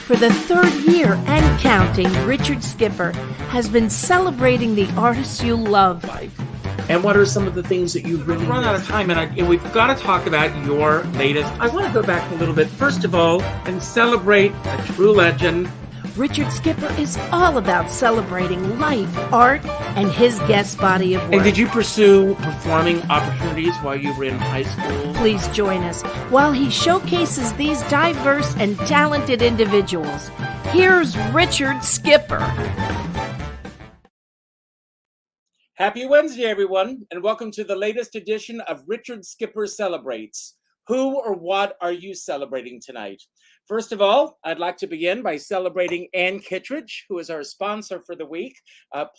For the third year and counting, Richard Skipper has been celebrating the artists you love. And what are some of the things that you've really run out of time, and we've got to talk about your latest. I want to go back a little bit, first of all, and celebrate a true legend. Richard Skipper is all about celebrating life, art, and his guest body of work. And did you pursue performing opportunities while you were in high school? Please join us while he showcases these diverse and talented individuals. Here's Richard Skipper. Happy Wednesday, everyone, and welcome to the latest edition of Richard Skipper Celebrates. Who or what are you celebrating tonight? First of all, I'd like to begin by celebrating Ann Kittredge, who is our sponsor for the week.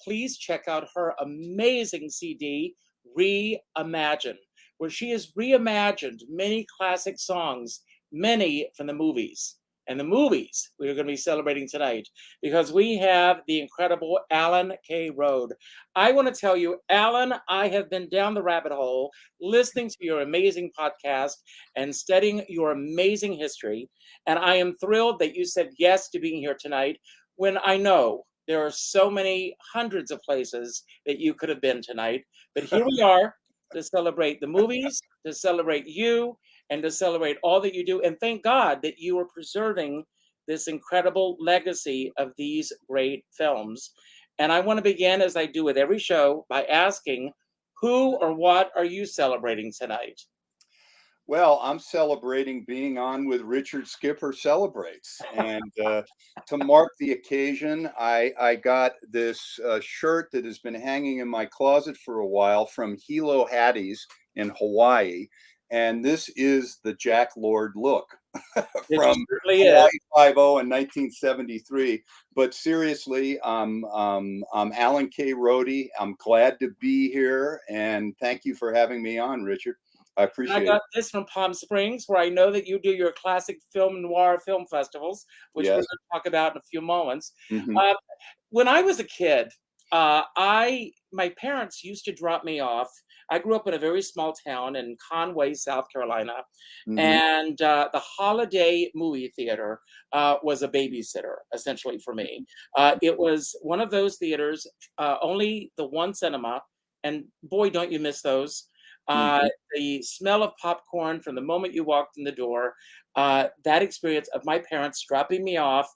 Please check out her amazing CD, Reimagine, where she has reimagined many classic songs, many from the movies. And the movies we are going to be celebrating tonight, because we have the incredible Alan K. Rode. I want to tell you, Alan, I have been down the rabbit hole listening to your amazing podcast and studying your amazing history. And I am thrilled that you said yes to being here tonight, when I know there are so many hundreds of places that you could have been tonight. But here we are to celebrate the movies, to celebrate you, and to celebrate all that you do. And thank God that you are preserving this incredible legacy of these great films. And I want to begin, as I do with every show, by asking, who or what are you celebrating tonight? Well, I'm celebrating being on with Richard Skipper Celebrates. And to mark the occasion, I got this shirt that has been hanging in my closet for a while from Hilo Hattie's in Hawaii. And this is the Jack Lord look from Hawaii 5-0 in 1973. But seriously, I'm Alan K. Rode. I'm glad to be here, and thank you for having me on, Richard. I appreciate it. I got this from Palm Springs, where I know that you do your classic film noir film festivals, which we're going to talk about in a few moments. Mm-hmm. When I was a kid, my parents used to drop me off. I grew up in a very small town in Conway, South Carolina, and the Holiday movie theater was a babysitter, essentially, for me. It was one of those theaters, only the one cinema, and boy, don't you miss those. The smell of popcorn from the moment you walked in the door, that experience of my parents dropping me off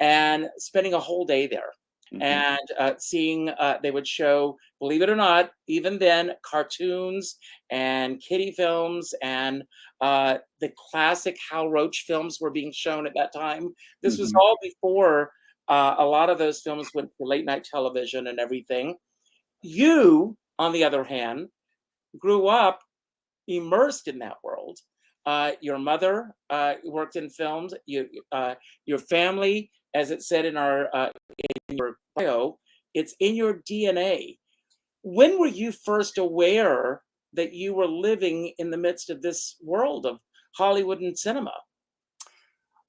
and spending a whole day there. And seeing, they would show, believe it or not, even then, cartoons and kiddie films, and the classic Hal Roach films were being shown at that time. This was all before a lot of those films went to late night television and everything. You, on the other hand, grew up immersed in that world. Your mother worked in films. Your family, as it said in your bio, it's in your DNA. When were you first aware that you were living in the midst of this world of Hollywood and cinema?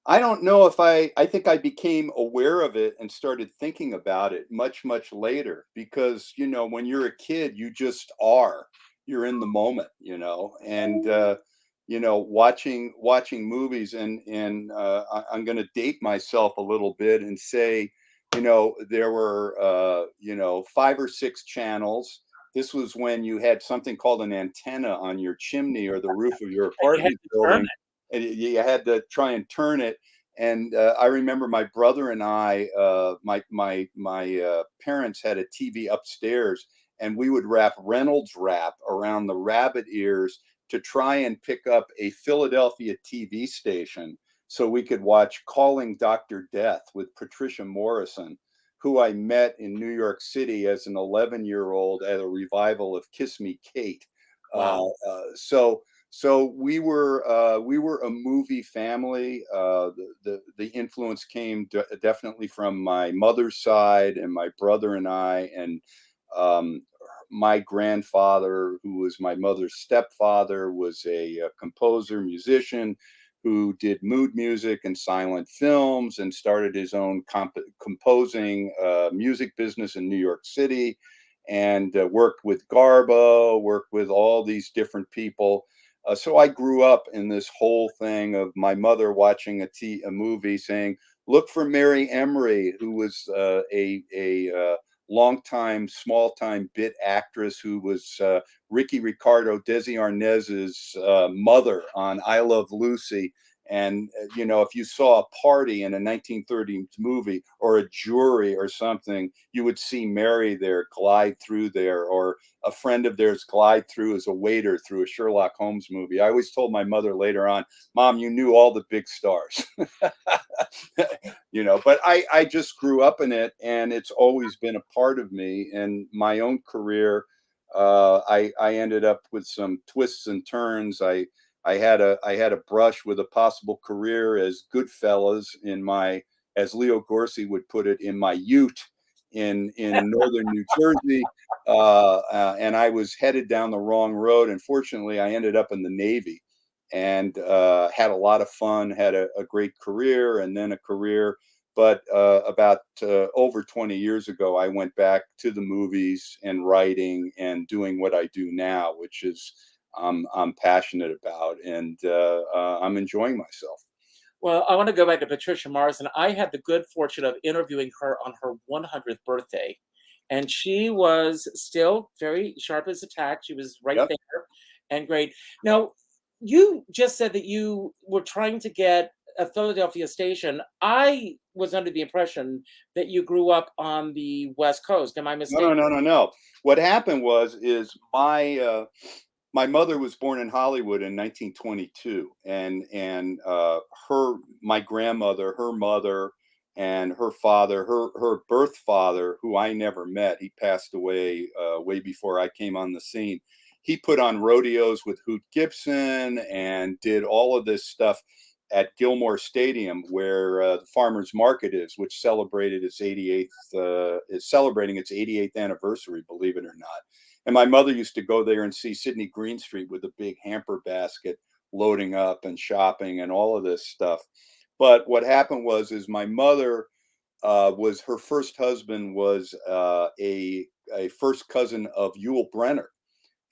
I don't know if I think I became aware of it and started thinking about it much, much later, because, you know, when you're a kid, you just are. You're in the moment, you know, and you know, watching movies, and I'm going to date myself a little bit and say, you know, there were, you know, 5 or 6 channels. This was when you had something called an antenna on your chimney or the roof of your apartment building, and you had to try and turn it. And I remember my brother and I, my parents had a TV upstairs, and we would wrap Reynolds wrap around the rabbit ears to try and pick up a Philadelphia TV station so we could watch Calling Dr. Death with Patricia Morrison, who I met in New York City as an 11-year-old at a revival of Kiss Me Kate. Wow. So we were a movie family. The influence came definitely from my mother's side, and my brother and I, and my grandfather, who was my mother's stepfather, was a composer, musician, who did mood music and silent films, and started his own composing music business in New York City, and worked with Garbo, worked with all these different people. So I grew up in this whole thing of my mother watching a movie saying, "Look for Mary Emery," who was a long-time, small-time bit actress who was Ricky Ricardo, Desi Arnaz's mother on I Love Lucy. And, if you saw a party in a 1930s movie or a jury or something, you would see Mary there, glide through there, or a friend of theirs glide through as a waiter through a Sherlock Holmes movie. I always told my mother later on, "Mom, you knew all the big stars." But I just grew up in it, and it's always been a part of me. And my own career, I ended up with some twists and turns. I had a brush with a possible career as Goodfellas as Leo Gorcey would put it, in my ute in northern New Jersey, and I was headed down the wrong road. And fortunately, I ended up in the Navy, and had a lot of fun, had a great career, and then a career. But about over 20 years ago, I went back to the movies and writing and doing what I do now, which is I'm passionate about, and I'm enjoying myself. Well, I want to go back to Patricia Marsden. I had the good fortune of interviewing her on her 100th birthday, and she was still very sharp as a tack. She was right Yep. there and great. Now, you just said that you were trying to get a Philadelphia station. I was under the impression that you grew up on the West Coast. Am I No, mistaken? no. What happened is my mother was born in Hollywood in 1922, and my grandmother, her mother, and her father, her birth father, who I never met, he passed away way before I came on the scene. He put on rodeos with Hoot Gibson and did all of this stuff at Gilmore Stadium, where the Farmers Market is, which celebrated its 88th is celebrating its 88th anniversary, believe it or not. And my mother used to go there and see Sidney Greenstreet with a big hamper basket loading up and shopping and all of this stuff. But what happened is my mother was her first husband was a first cousin of Yul Brenner,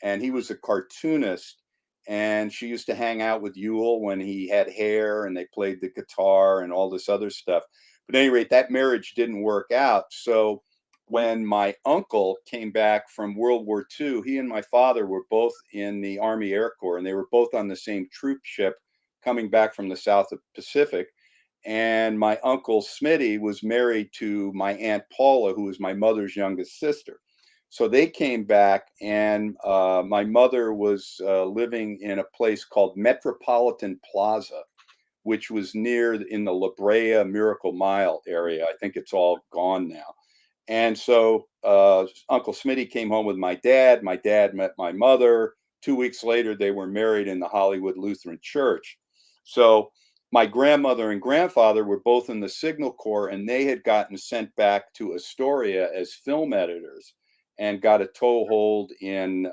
and he was a cartoonist. And she used to hang out with Yul when he had hair, and they played the guitar and all this other stuff. But at any rate, that marriage didn't work out. So when my uncle came back from World War II, he and my father were both in the Army Air Corps, and they were both on the same troop ship coming back from the South Pacific. And my uncle Smitty was married to my Aunt Paula, who was my mother's youngest sister. So they came back, and my mother was living in a place called Metropolitan Plaza, which was in the La Brea Miracle Mile area. I think it's all gone now. And so Uncle Smitty came home with my dad. My dad met my mother. 2 weeks later, they were married in the Hollywood Lutheran Church. So my grandmother and grandfather were both in the Signal Corps, and they had gotten sent back to Astoria as film editors and got a toehold in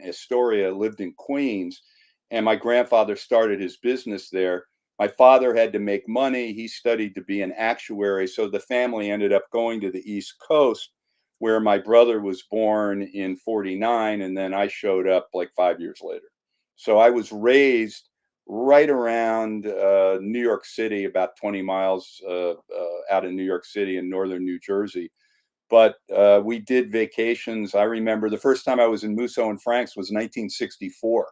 Astoria, lived in Queens. And my grandfather started his business there. My father had to make money. He studied to be an actuary. So the family ended up going to the East Coast, where my brother was born in 49. And then I showed up like 5 years later. So I was raised right around New York City, about 20 miles out of New York City in northern New Jersey. But we did vacations. I remember the first time I was in Musso and Frank's was 1964,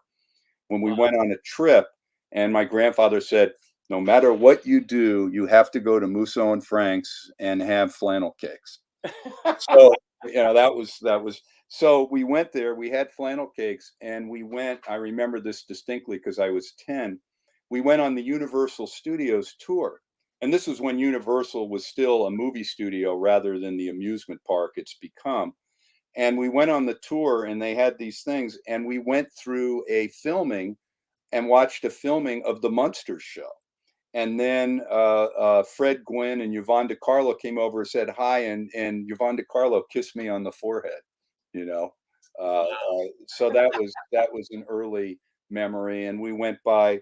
when we went on a trip. And my grandfather said, "No matter what you do, you have to go to Musso and Frank's and have flannel cakes." So, that was. So we went there. We had flannel cakes, and we went. I remember this distinctly because I was 10. We went on the Universal Studios tour. And this was when Universal was still a movie studio rather than the amusement park it's become. And we went on the tour, and they had these things, and we went through a filming and watched a filming of the Munsters show. And then Fred Gwynn and Yvonne DiCarlo came over and said hi, and Yvonne DiCarlo kissed me on the forehead. So that was an early memory. And we went by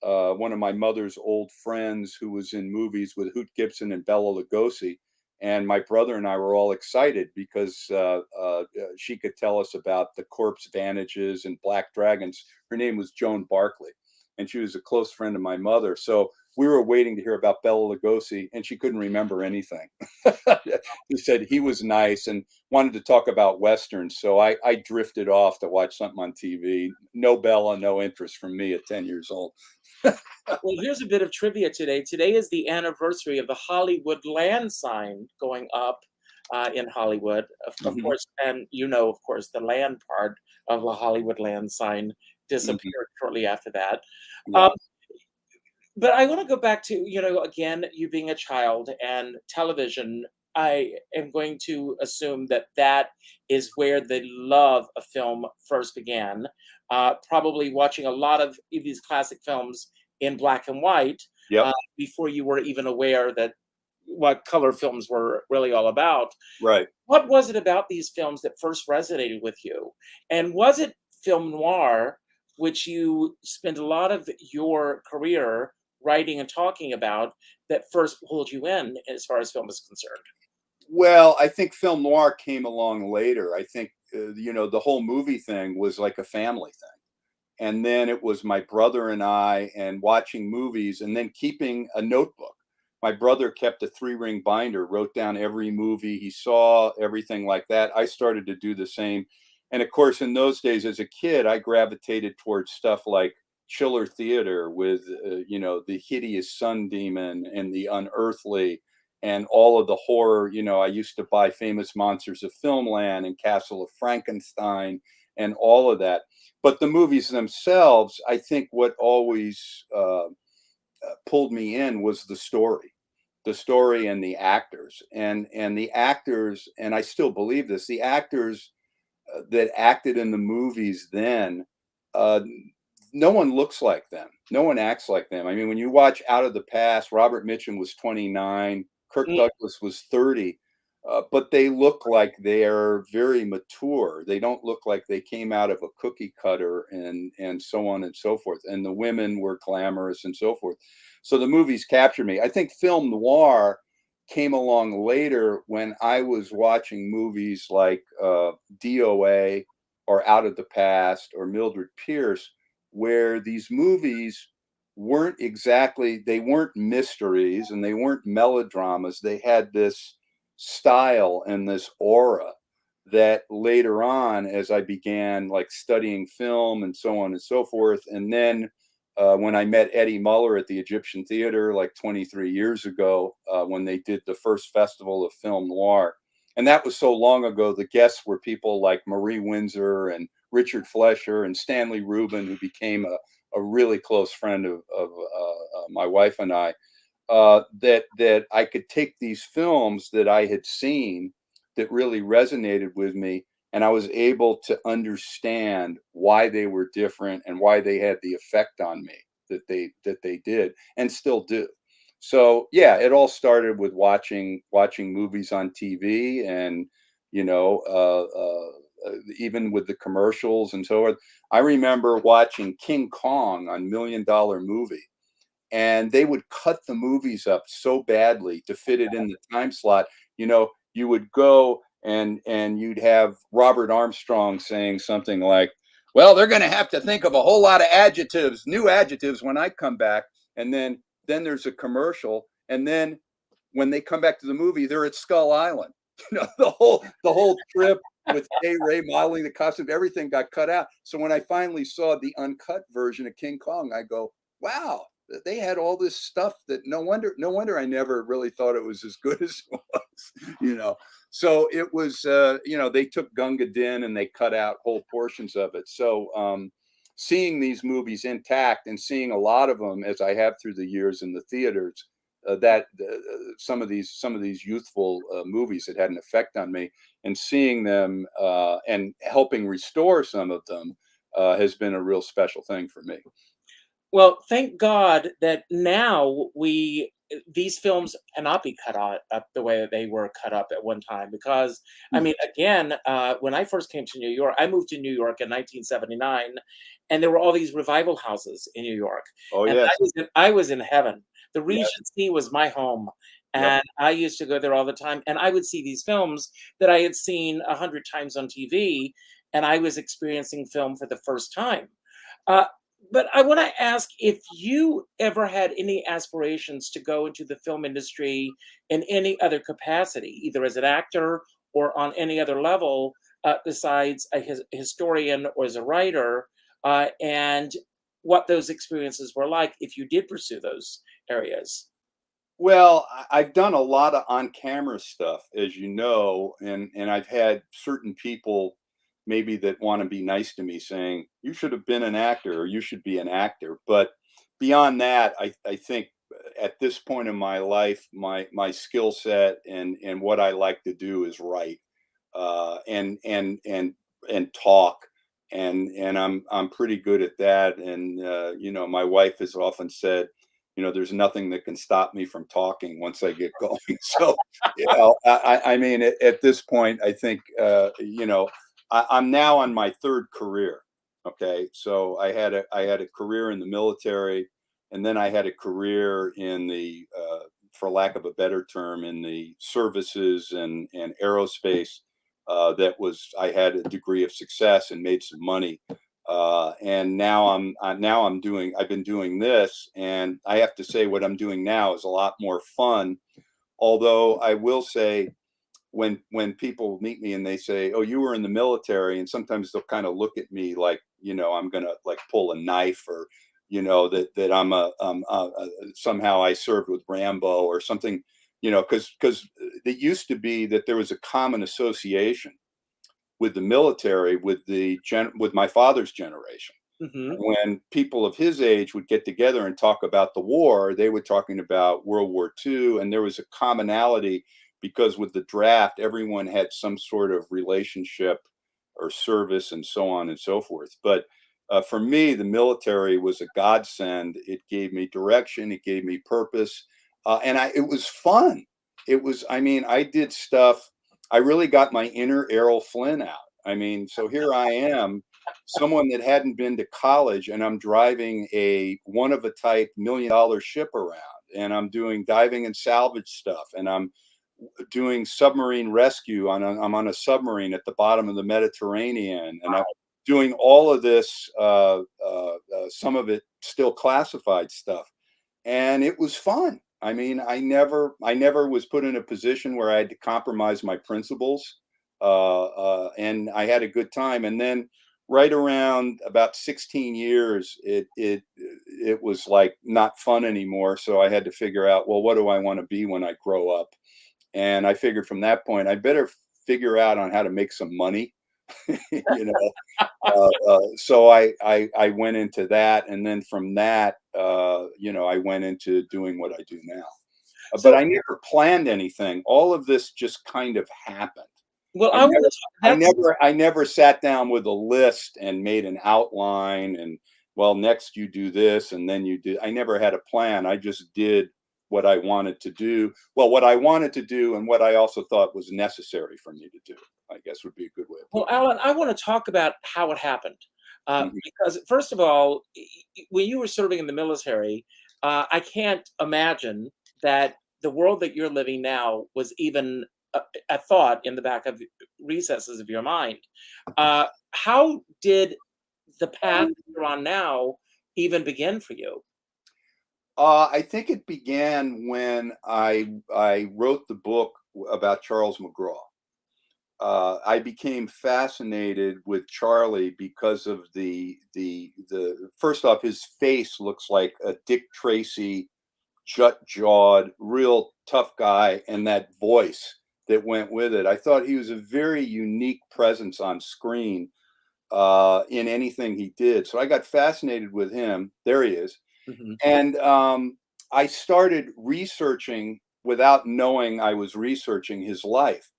one of my mother's old friends who was in movies with Hoot Gibson and Bela Lugosi. And my brother and I were all excited because she could tell us about the corpse vantages and black dragons. Her name was Joan Barclay, and she was a close friend of my mother. So we were waiting to hear about Bela Lugosi, and she couldn't remember anything. She said he was nice and wanted to talk about Westerns. So I drifted off to watch something on TV. No Bela, no interest from me at 10 years old. Well, here's a bit of trivia today. Today is the anniversary of the Hollywood land sign going up in Hollywood, of course. And of course, the land part of the Hollywood land sign disappeared shortly after that. Yeah. But I want to go back to, again, you being a child and television. I am going to assume that is where the love of film first began. Probably watching a lot of these classic films in black and white before you were even aware that what color films were really all about. Right. What was it about these films that first resonated with you? And was it film noir, which you spent a lot of your career writing and talking about, that first pulled you in as far as film is concerned? Well, I think film noir came along later. I think, the whole movie thing was like a family thing. And then it was my brother and I, and watching movies, and then keeping a notebook. My brother kept a 3-ring binder, wrote down every movie he saw, everything like that. I started to do the same. And of course, in those days as a kid, I gravitated towards stuff like Chiller Theater with, the hideous sun demon and the unearthly and all of the horror. I used to buy Famous Monsters of Filmland and Castle of Frankenstein and all of that. But the movies themselves, I think what always pulled me in was the story and the actors, and the actors, and I still believe this, the actors that acted in the movies then, no one looks like them. No one acts like them. I mean, when you watch Out of the Past, Robert Mitchum was 29, Kirk Douglas was 30. But they look like they're very mature. They don't look like they came out of a cookie cutter and so on and so forth. And the women were glamorous and so forth. So the movies capture me. I think film noir came along later when I was watching movies like DOA or Out of the Past or Mildred Pierce, where these movies weren't mysteries and they weren't melodramas. They had this style and this aura that later on, as I began like studying film and so on and so forth, and then when I met Eddie Muller at the Egyptian Theater like 23 years ago, when they did the first festival of film noir, and that was so long ago, the guests were people like Marie Windsor and Richard Flesher and Stanley Rubin, who became a really close friend of my wife and I. That I could take these films that I had seen that really resonated with me, and I was able to understand why they were different and why they had the effect on me that they did and still do. So yeah, it all started with watching movies on TV, and even with the commercials and so forth. I remember watching King Kong on $1 Million Movie. And they would cut the movies up so badly to fit it in the time slot. You would go and you'd have Robert Armstrong saying something like, well, they're going to have to think of a whole lot of new adjectives when I come back. And then there's a commercial. And then when they come back to the movie, they're at Skull Island. The whole trip with Kay Ray modeling the costume, everything got cut out. So when I finally saw the uncut version of King Kong, I go, wow. They had all this stuff that no wonder I never really thought it was as good as it was, So it was, they took Gunga Din and they cut out whole portions of it. So seeing these movies intact and seeing a lot of them, as I have through the years in the theaters, some of these youthful movies that had an effect on me, and seeing them and helping restore some of them has been a real special thing for me. Well, thank God that now these films cannot be cut up the way that they were cut up at one time. Because, I mean, again, when I first came to New York, I moved to New York in 1979, and there were all these revival houses in New York. Oh, and yes. I was in heaven. The Regency was my home. Yep. And I used to go there all the time, and I would see these films that I had seen 100 times on TV, and I was experiencing film for the first time. Uh, but I want to ask if you ever had any aspirations to go into the film industry in any other capacity, either as an actor or on any other level, besides a historian or as a writer, and what those experiences were like if you did pursue those areas. Well, I've done a lot of on-camera stuff, as you know, and I've had certain people maybe that want to be nice to me saying, you should have been an actor or you should be an actor. But beyond that, I think at this point in my life, my skill set and what I like to do is write, and talk. And I'm pretty good at that. And you know, my wife has often said, you know, there's nothing that can stop me from talking once I get going. So, you know, I mean, at this point, I think, you know, I'm now on my third career. Okay, so I had a career in the military, and then I had a career in the, for lack of a better term, in the services and aerospace. That was I had a degree of success and made some money. And now I've been doing this, and I have to say what I'm doing now is a lot more fun. Although I will say, when people meet me and they say, "Oh, you were in the military," and sometimes they'll kind of look at me like, you know, I'm gonna like pull a knife, or you know, that I'm somehow I served with Rambo or something, you know, because it used to be that there was a common association with the military, with my father's generation. Hmm. When people of his age would get together and talk about the war, they were talking about World War II, and there was a commonality because with the draft, everyone had some sort of relationship or service and so on and so forth. But for me, the military was a godsend. It gave me direction, it gave me purpose, and it was fun. It was, I mean, I did stuff. I really got my inner Errol Flynn out. I mean, so here I am, someone that hadn't been to college, and I'm driving a one of a type $1 million ship around, and I'm doing diving and salvage stuff, and I'm doing submarine rescue. I'm on a submarine at the bottom of the Mediterranean, and I'm doing all of this. Some of it still classified stuff, and it was fun. I mean, I never was put in a position where I had to compromise my principles, and I had a good time. And then, right around about 16 years, it was like not fun anymore. So I had to figure out, well, what do I want to be when I grow up? And I figured from that point, I better figure out on how to make some money, you know. So I went into that, and then from that, you know, I went into doing what I do now. But So, I never planned anything. All of this just kind of happened. well, I I want never, to. That's I never sat down with a list and made an outline and, well, next you do this and then you do. I never had a plan. I just did what I wanted to do. Well, what I wanted to do and what I also thought was necessary for me to do, I guess would be a good way of Well, putting Alan, I want to talk about how it happened. it. Mhm. Because, first of all, when you were serving in the military, I can't imagine that the world that you're living now was even a thought in the back of recesses of your mind. How did the path you're on now even begin for you? I think it began when I wrote the book about Charles McGraw. I became fascinated with Charlie because of the first off, his face looks like a Dick Tracy, jut jawed, real tough guy, and that voice that went with it. I thought he was a very unique presence on screen, in anything he did. So I got fascinated with him. There he is. Mhm. And I started researching without knowing I was researching his life.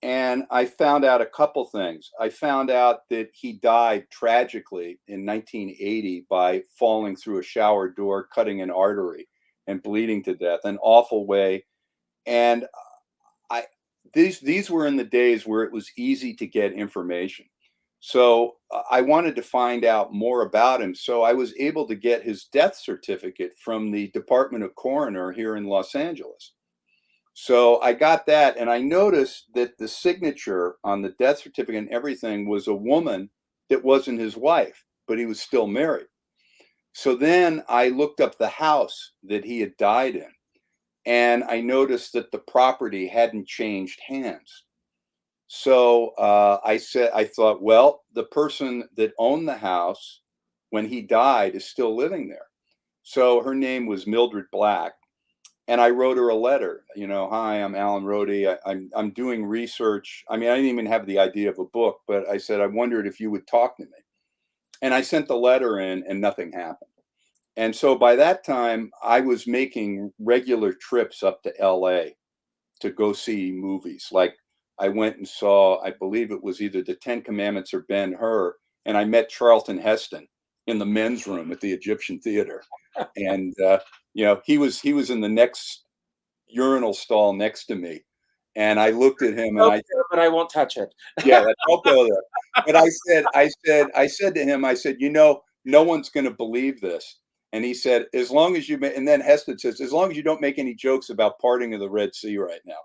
And I found out a couple things. I found out that he died tragically in 1980 by falling through a shower door, cutting an artery, and bleeding to death. An awful way. And I these were in the days where it was easy to get information. So I wanted to find out more about him. So I was able to get his death certificate from the Department of Coroner here in Los Angeles. So I got that, and I noticed that the signature on the death certificate and everything was a woman that wasn't his wife, but he was still married. So then I looked up the house that he had died in, and I noticed that the property hadn't changed hands. So I thought, well, the person that owned the house when he died is still living there. So her name was Mildred Black. And I wrote her a letter, hi, I'm Alan Rody. I'm doing research. I mean, I didn't even have the idea of a book, but I said, I wondered if you would talk to me. And I sent the letter in and nothing happened. And so by that time, I was making regular trips up to LA to go see movies. Like I went and saw, I believe it was either The Ten Commandments or Ben-Hur. And I met Charlton Heston in the men's room at the Egyptian Theater. And, he was in the next urinal stall next to me. And I looked at him and but I won't touch it. Yeah, don't go there. But I said to him, I said, no one's going to believe this. And he said, as long as you, and then Heston says, as long as you don't make any jokes about parting of the Red Sea right now.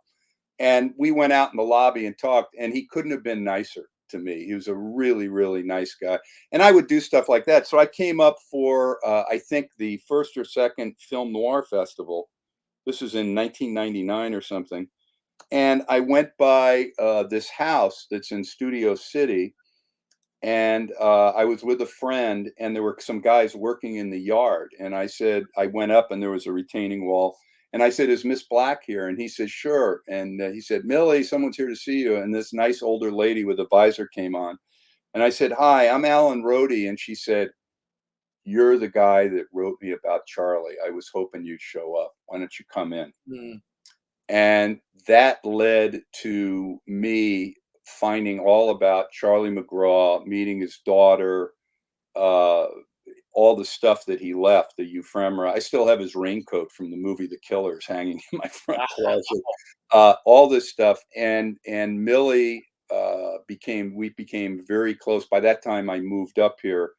And we went out in the lobby and talked, and he couldn't have been nicer to me. He was a really, really nice guy. And I would do stuff like that. So I came up for, I think, the first or second Film Noir Festival. This was in 1999 or something. And I went by this house that's in Studio City. And I was with a friend, and there were some guys working in the yard. And I said, I went up, and there was a retaining wall. And I said, is Miss Black here? And he said, sure. And he said, Millie, someone's here to see you. And this nice older lady with a visor came on. And I said, hi, I'm Alan Rody. And she said, you're the guy that wrote me about Charlie. I was hoping you'd show up. Why don't you come in? Mm. And that led to me finding all about Charlie McGraw, meeting his daughter, all the stuff that he left, the ephemera. I still have his raincoat from the movie The Killers hanging in my front closet. All this stuff. And Millie we became very close. By that time, I moved up here.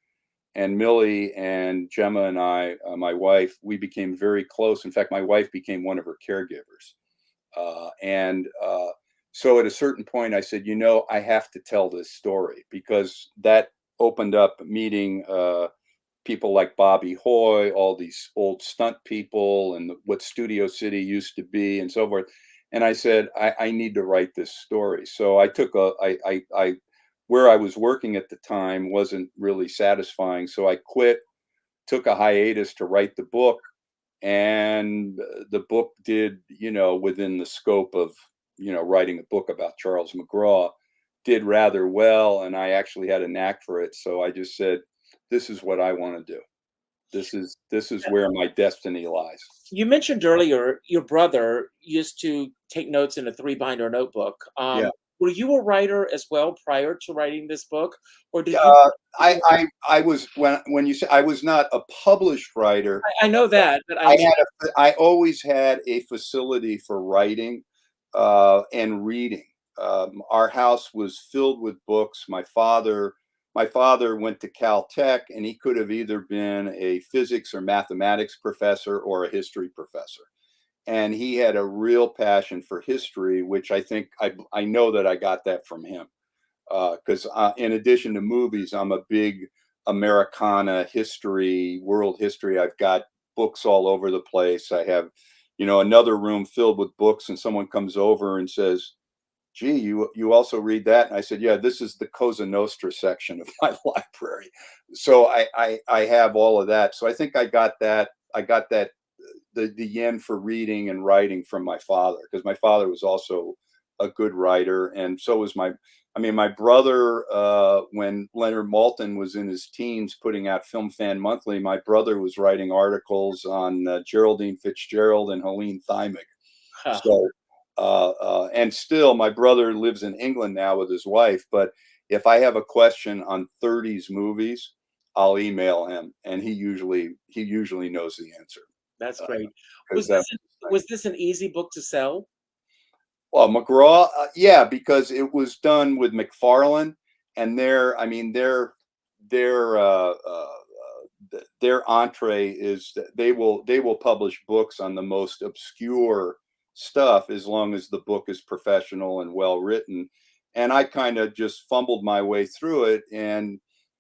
And Millie and Gemma and I, my wife, we became very close. In fact, my wife became one of her caregivers. So at a certain point, I said, I have to tell this story, because that opened up meeting people like Bobby Hoy, all these old stunt people, and what Studio City used to be, and so forth. And I said, I need to write this story. So I took where I was working at the time wasn't really satisfying. So I quit, took a hiatus to write the book. And the book did, within the scope of, writing a book about Charles McGraw, did rather well. And I actually had a knack for it. So I just said, this is what I want to do. This is where my destiny lies. You mentioned earlier your brother used to take notes in a 3-binder notebook. Yeah. Were you a writer as well prior to writing this book, or did you? I was when you say I was not a published writer. I know that, but I always had a facility for writing and reading. Our house was filled with books. My father went to Caltech, and he could have either been a physics or mathematics professor or a history professor. And he had a real passion for history, which I think I know that I got that from him. Because in addition to movies, I'm a big Americana history, world history. I've got books all over the place. I have, another room filled with books, and someone comes over and says, gee, you also read that? And I said, yeah, this is the Cosa Nostra section of my library. So I have all of that. So I think I got that. The yen for reading and writing from my father, because my father was also a good writer, and so was my brother. When Leonard Maltin was in his teens putting out Film Fan Monthly, my brother was writing articles on Geraldine Fitzgerald and Helene Thymick. Huh. So, and still, my brother lives in England now with his wife. But if I have a question on 30s movies, I'll email him, and he usually knows the answer. That's great. Was this an easy book to sell? Well, McGraw, yeah, because it was done with McFarlane, and their entree is that they will publish books on the most obscure stuff as long as the book is professional and well written. And I kind of just fumbled my way through it, and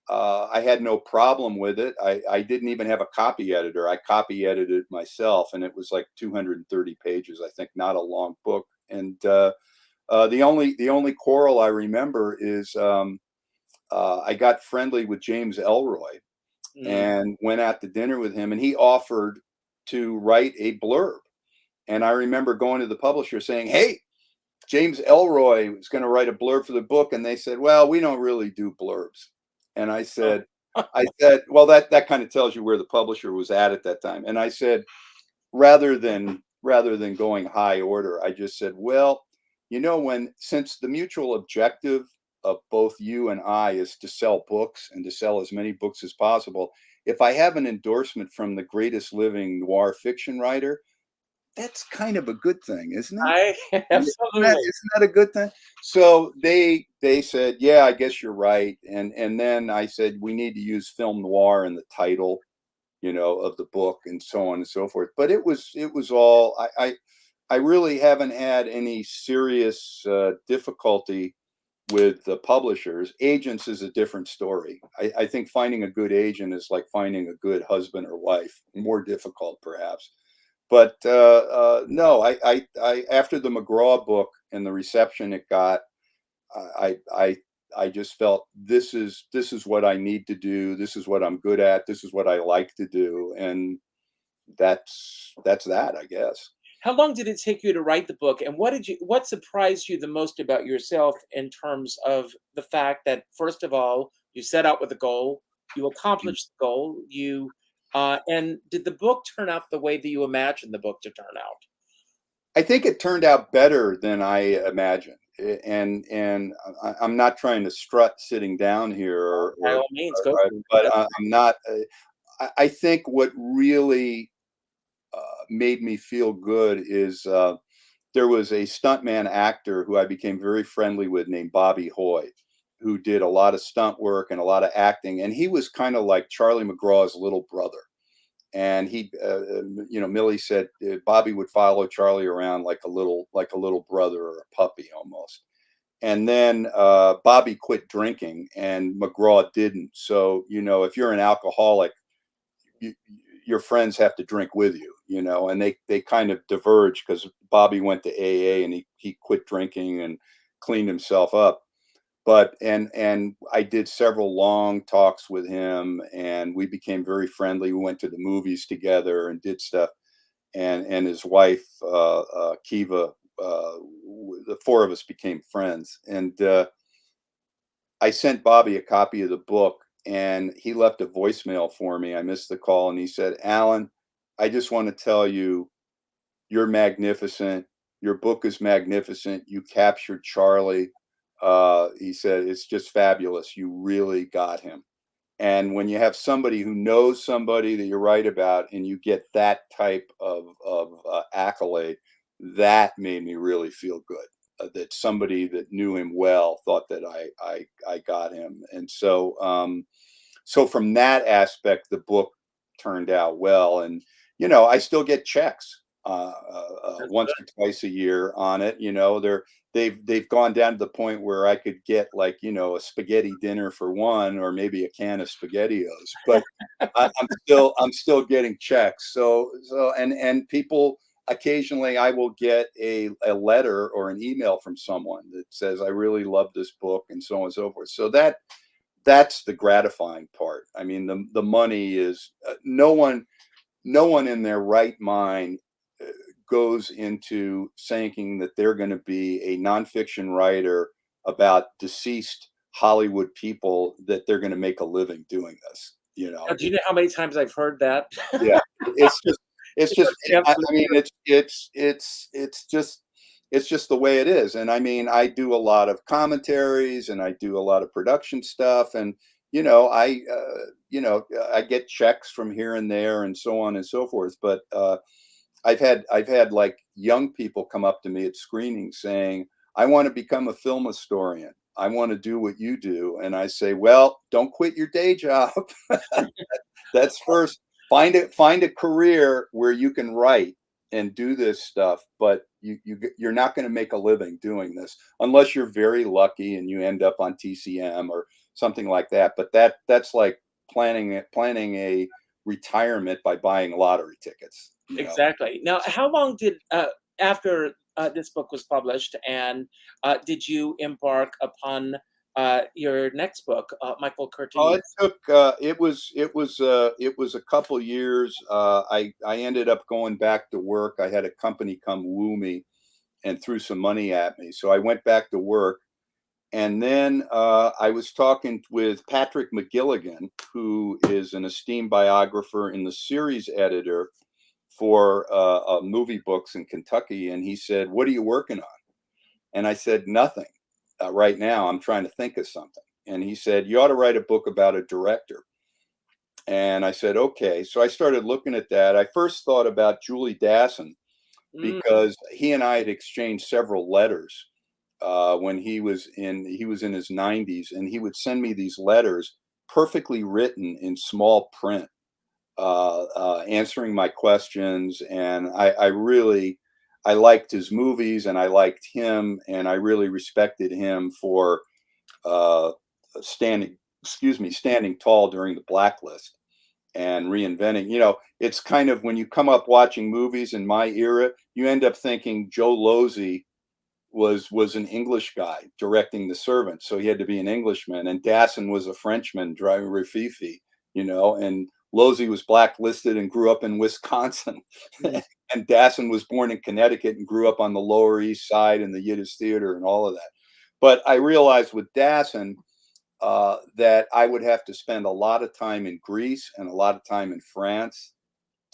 I had no problem with it. I didn't even have a copy editor. I copy edited it myself, and it was like 230 pages, I think, not a long book. And the only quarrel I remember is I got friendly with James Ellroy and went out to dinner with him, and he offered to write a blurb. And I remember going to the publisher saying, "Hey, James Ellroy was going to write a blurb for the book," and they said, "Well, we don't really do blurbs." And I said, "Well, that kind of tells you where the publisher was at that time." And I said, rather than going high order, I just said, "Well, since the mutual objective of both you and I is to sell books and to sell as many books as possible, if I have an endorsement from the greatest living noir fiction writer, that's kind of a good thing, isn't it?" Absolutely. Isn't that a good thing? So they said, "Yeah, I guess you're right." And then I said, "We need to use film noir in the title, of the book, and so on and so forth." But it was all, I really haven't had any serious difficulty with the publishers. Agents is a different story. I think finding a good agent is like finding a good husband or wife, more difficult perhaps. But no, I after the McGraw book and the reception it got, I just felt this is what I need to do. This is what I'm good at. This is what I like to do, and that's that, I guess. How long did it take you to write the book, and what surprised you the most about yourself in terms of the fact that, first of all, you set out with a goal, you accomplished the goal, and did the book turn out the way that you imagined the book to turn out? I think it turned out better than I imagined, and I'm not trying to strut sitting down here, By all means, go for it. but I'm not. I think what really made me feel good is there was a stuntman actor who I became very friendly with named Bobby Hoy, who did a lot of stunt work and a lot of acting, and he was kind of like Charlie McGraw's little brother. And he, Millie said Bobby would follow Charlie around like a little brother or a puppy almost. And then Bobby quit drinking, and McGraw didn't. So if you're an alcoholic, your friends have to drink with you, and they kind of diverged because Bobby went to AA and he quit drinking and cleaned himself up. But and I did several long talks with him, and we became very friendly. We went to the movies together and did stuff. And his wife Kiva, the four of us became friends. And I sent Bobby a copy of the book, and he left a voicemail for me. I missed the call, and he said, "Alan, I just want to tell you, you're magnificent. Your book is magnificent. You captured Charlie." He said, "It's just fabulous. You really got him." And when you have somebody who knows somebody that you write about, and you get that type of accolade, that made me really feel good. That somebody that knew him well thought that I got him. And so so from that aspect, the book turned out well. And I still get checks once or twice a year on it. They've gone down to the point where I could get like a spaghetti dinner for one, or maybe a can of SpaghettiOs. But I'm still getting checks. So and people, occasionally I will get a letter or an email from someone that says, "I really love this book," and so on and so forth. So that's the gratifying part. I mean, the money is no one in their right mind goes into thinking that they're going to be a nonfiction writer about deceased Hollywood people, that they're going to make a living doing this. Now, do you know how many times I've heard that? Yeah, it's just. I mean, it's just the way it is. And I mean, I do a lot of commentaries and I do a lot of production stuff, and I get checks from here and there and so on and so forth. But I've had like young people come up to me at screenings saying, "I want to become a film historian. I want to do what you do." And I say, "Well, don't quit your day job. That's first. Find a career where you can write, and do this stuff, but you're not going to make a living doing this unless you're very lucky and you end up on TCM or something like that. But that's like planning a retirement by buying lottery tickets. Exactly. Now, how long did after this book was published, and did you embark upon your next book, Michael Curtiz? Oh, it took it was a couple years. I ended up going back to work. I had a company come woo me and threw some money at me, so I went back to work. And then I was talking with Patrick McGilligan, who is an esteemed biographer and the series editor for movie books in Kentucky. And he said, "What are you working on?" And I said, "Nothing. Right now, I'm trying to think of something." And he said, "You ought to write a book about a director." And I said, "Okay." So I started looking at that. I first thought about Julie Dassin because he and I had exchanged several letters when he was in his 90s, and he would send me these letters perfectly written in small print, answering my questions. And I liked his movies, and I liked him, and I really respected him for standing tall during the blacklist and reinventing. It's kind of, when you come up watching movies in my era, you end up thinking Joe Losey was an English guy directing The Servant, so he had to be an Englishman, and Dassin was a Frenchman driving Rififi, and Losey was blacklisted and grew up in Wisconsin. And Dassin was born in Connecticut and grew up on the Lower East Side in the Yiddish Theater and all of that. But I realized with Dassin that I would have to spend a lot of time in Greece and a lot of time in France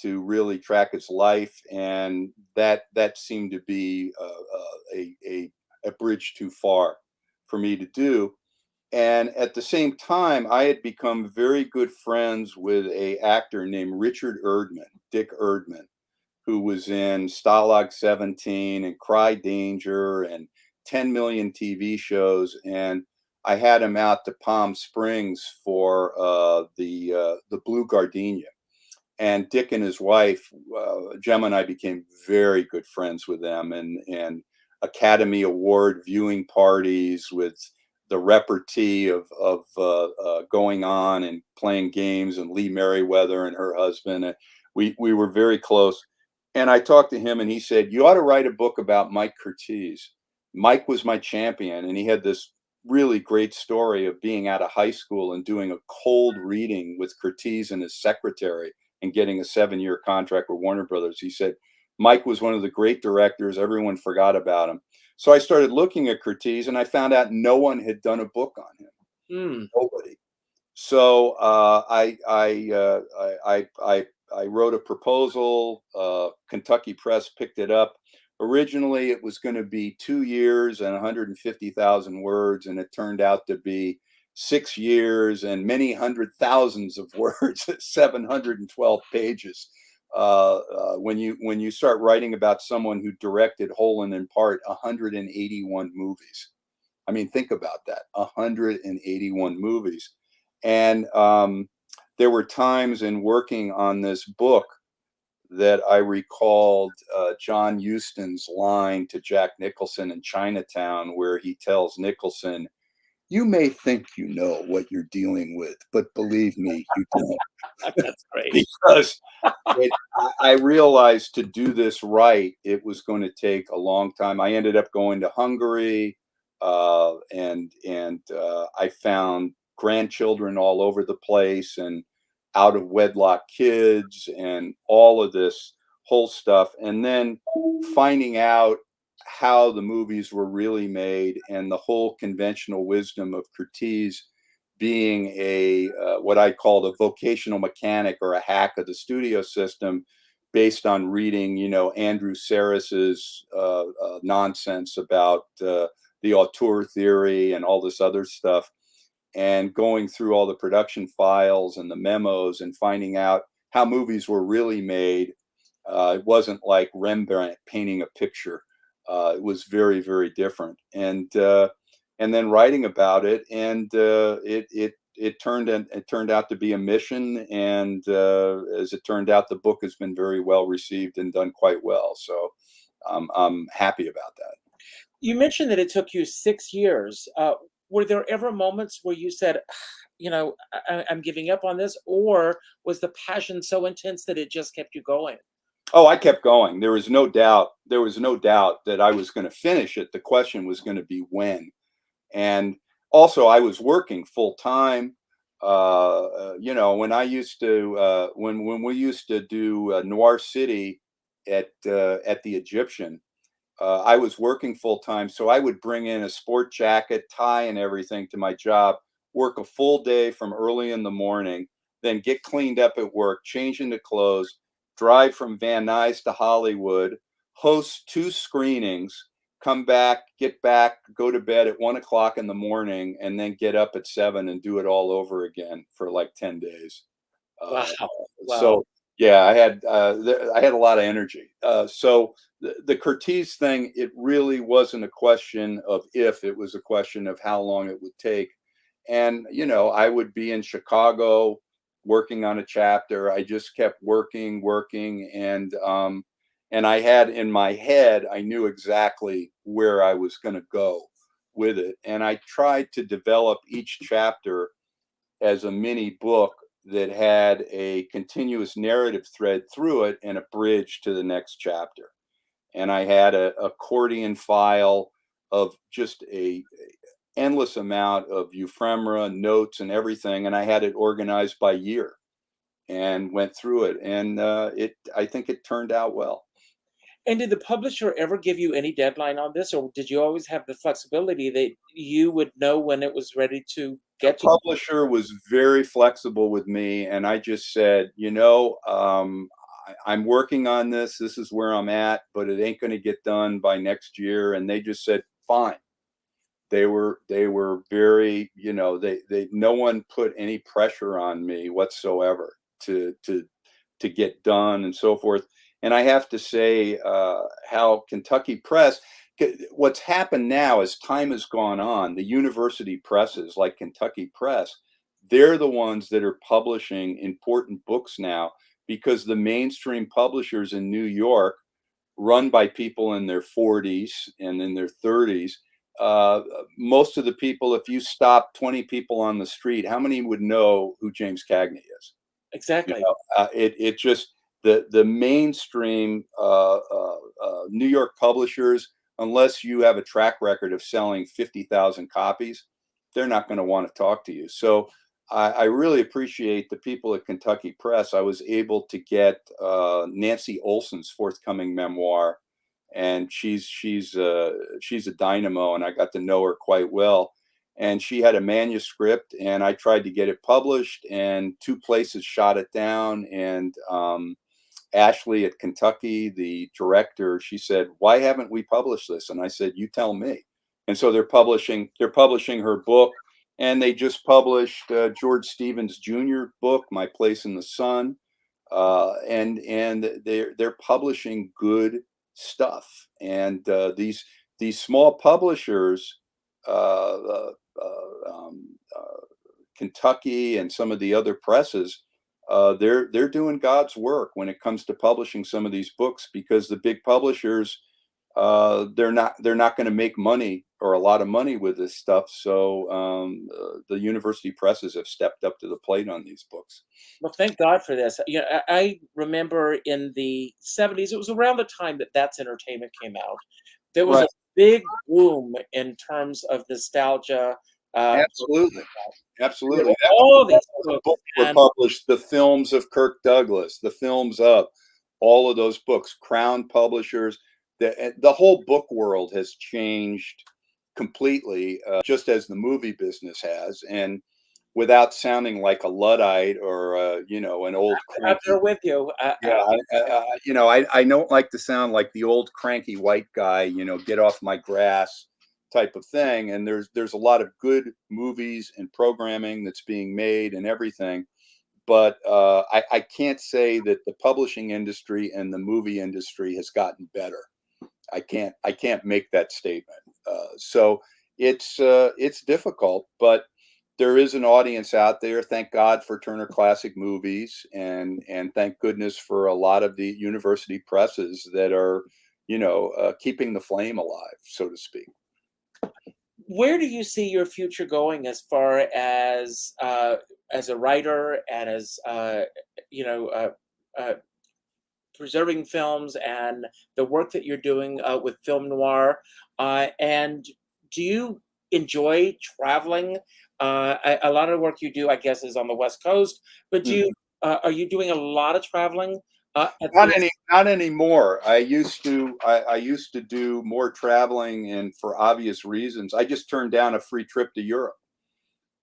to really track his life, and that seemed to be a bridge too far for me to do. And at the same time, I had become very good friends with a actor named Dick Erdman, who was in Stalag 17 and Cry Danger and 10 million TV shows. And I had him out to Palm Springs for the Blue Gardenia. And Dick and his wife, Gemma, and I became very good friends with them, and Academy Award viewing parties with the repartee of going on and playing games, and Lee Merriweather and her husband. And we were very close. And I talked to him, and he said, "You ought to write a book about Mike Curtiz." Mike was my champion, and he had this really great story of being out of high school and doing a cold reading with Curtiz and his secretary and getting a 7-year contract with Warner Brothers. He said, "Mike was one of the great directors. Everyone forgot about him." So I started looking at Curtiz, and I found out no one had done a book on him. Nobody. So I wrote a proposal. Kentucky Press picked it up. Originally, it was going to be 2 years and 150,000 words, and it turned out to be 6 years and many hundred thousands of words, 712 pages. When you start writing about someone who directed whole and in part 181 movies, I mean, think about that, 181 movies. And there were times in working on this book that I recalled John Huston's line to Jack Nicholson in Chinatown, where he tells Nicholson, "You may think you know what you're dealing with, but believe me, you don't." That's great. Because I realized to do this right, it was going to take a long time. I ended up going to Hungary, and I found grandchildren all over the place, and out of wedlock kids, and all of this whole stuff. And then finding out how the movies were really made, and the whole conventional wisdom of Curtiz being a what I called a vocational mechanic or a hack of the studio system, based on reading, Andrew Sarris's nonsense about the auteur theory and all this other stuff, and going through all the production files and the memos and finding out how movies were really made. It wasn't like Rembrandt painting a picture. It was very, very different. And then writing about it, and it turned out to be a mission, and as it turned out, the book has been very well received and done quite well. So I'm happy about that. You mentioned that it took you 6 years. Were there ever moments where you said, I'm giving up on this, or was the passion so intense that it just kept you going? Oh, I kept going. There was no doubt. There was no doubt that I was going to finish it. The question was going to be when. And also, I was working full time. When I used to, when we used to do Noir City at the Egyptian, I was working full time. So I would bring in a sport jacket, tie, and everything to my job, work a full day from early in the morning, then get cleaned up at work, change into clothes, drive from Van Nuys to Hollywood, host 2 screenings, come back, get back, go to bed at 1 o'clock in the morning, and then get up at 7 and do it all over again for like 10 days. Wow. So yeah, I had a lot of energy. So the Curtiz thing, it really wasn't a question of if, it was a question of how long it would take. And, I would be in Chicago working on a chapter. I just kept working. And I had in my head, I knew exactly where I was going to go with it. And I tried to develop each chapter as a mini book that had a continuous narrative thread through it and a bridge to the next chapter. And I had a accordion file of just a endless amount of ephemera, notes, and everything. And I had it organized by year and went through it. And I think it turned out well. And did the publisher ever give you any deadline on this, or did you always have the flexibility that you would know when it was ready to get to? The publisher was very flexible with me, and I just said, I'm working on this. This is where I'm at, but it ain't going to get done by next year. And they just said, fine. They were very, no one put any pressure on me whatsoever to get done and so forth. And I have to say how Kentucky Press, what's happened now as time has gone on, the university presses like Kentucky Press, they're the ones that are publishing important books now, because the mainstream publishers in New York, run by people in their 40s and in their 30s, most of the people, if you stop 20 people on the street, how many would know who James Cagney is? Exactly. It just, the mainstream New York publishers, unless you have a track record of selling 50,000 copies, they're not going to want to talk to you. So I really appreciate the people at Kentucky Press. I was able to get Nancy Olson's forthcoming memoir, and she's a dynamo, and I got to know her quite well. And she had a manuscript, and I tried to get it published, and 2 places shot it down. And Ashley at Kentucky, the director, she said, "Why haven't we published this?" And I said, "You tell me." And so they're publishing her book, and they just published George Stevens Jr. book, My Place in the Sun, and they're publishing good stuff. And these small publishers, Kentucky and some of the other presses, they're doing God's work when it comes to publishing some of these books, because the big publishers, they're not going to make money or a lot of money with this stuff. So the university presses have stepped up to the plate on these books. Well, thank God for this. I remember in the 70s, it was around the time that That's Entertainment came out. There was Right. a big boom in terms of nostalgia. Absolutely. All these books were published. The films of Kirk Douglas, the films of all of those books, Crown Publishers. The whole book world has changed completely, just as the movie business has. And without sounding like a Luddite or an old I'm there with you. I don't like to sound like the old cranky white guy, get off my grass type of thing. And there's a lot of good movies and programming that's being made and everything. But I can't say that the publishing industry and the movie industry has gotten better. I can't make that statement. So it's difficult, but there is an audience out there. Thank God for Turner Classic Movies, and thank goodness for a lot of the university presses that are, keeping the flame alive, so to speak. Where do you see your future going as far as a writer and as preserving films and the work that you're doing with film noir? And do you enjoy traveling? A lot of the work you do, I guess, is on the West Coast. But are you doing a lot of traveling? Not anymore. I used to. I used to do more traveling, and for obvious reasons, I just turned down a free trip to Europe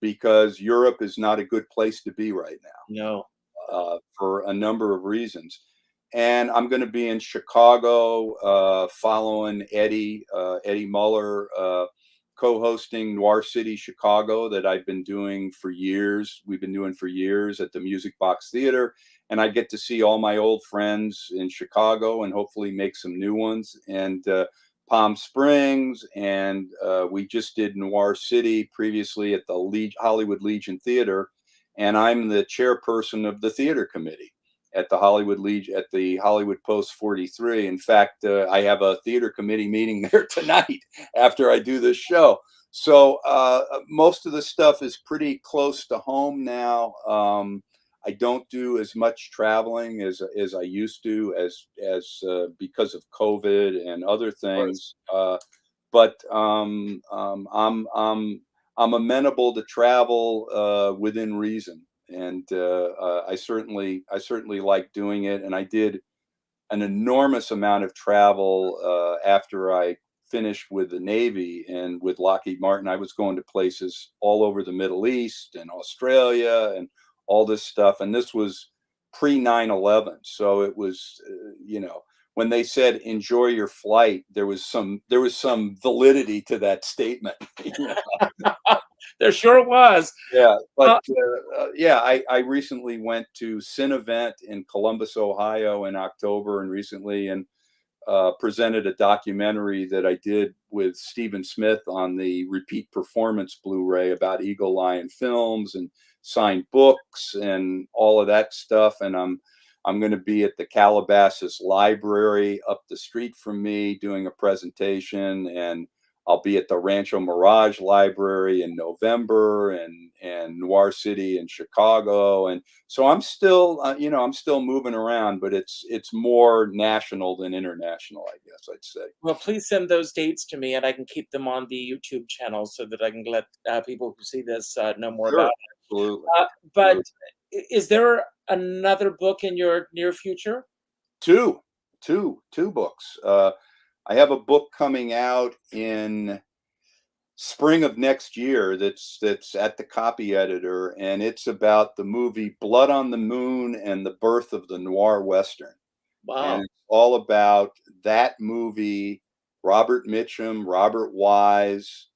because Europe is not a good place to be right now. No. For a number of reasons. And I'm going to be in Chicago, following Eddie Muller, co-hosting Noir City Chicago, that I've been doing for years. We've been doing for years at the Music Box Theater. And I get to see all my old friends in Chicago and hopefully make some new ones. And Palm Springs, and we just did Noir City previously at the Hollywood Legion Theater. And I'm the chairperson of the theater committee at the Hollywood Post 43. In fact, I have a theater committee meeting there tonight after I do this show. So most of the stuff is pretty close to home now. I don't do as much traveling as I used to, as because of COVID and other things. But I'm amenable to travel within reason. And I certainly like doing it. And I did an enormous amount of travel after I finished with the Navy and with Lockheed Martin. I was going to places all over the Middle East and Australia and all this stuff. And this was pre 9/11. So it was, when they said enjoy your flight, there was some validity to that statement. There sure was. Yeah, but I recently went to Cinevent in Columbus, Ohio in October and recently, and presented a documentary that I did with Stephen Smith on the Repeat Performance Blu-ray about Eagle Lion Films, and signed books and all of that stuff. And I'm going to be at the Calabasas Library up the street from me doing a presentation, and I'll be at the Rancho Mirage Library in November, and Noir City in Chicago. And so I'm still, I'm still moving around, but it's more national than international, I guess I'd say. Well, please send those dates to me, and I can keep them on the YouTube channel so that I can let people who see this know more about it. Absolutely. But is there another book in your near future? Two books. I have a book coming out in spring of next year that's at the copy editor, and it's about the movie Blood on the Moon and the birth of the noir western. Wow. And it's all about that movie, Robert Mitchum, Robert Wise,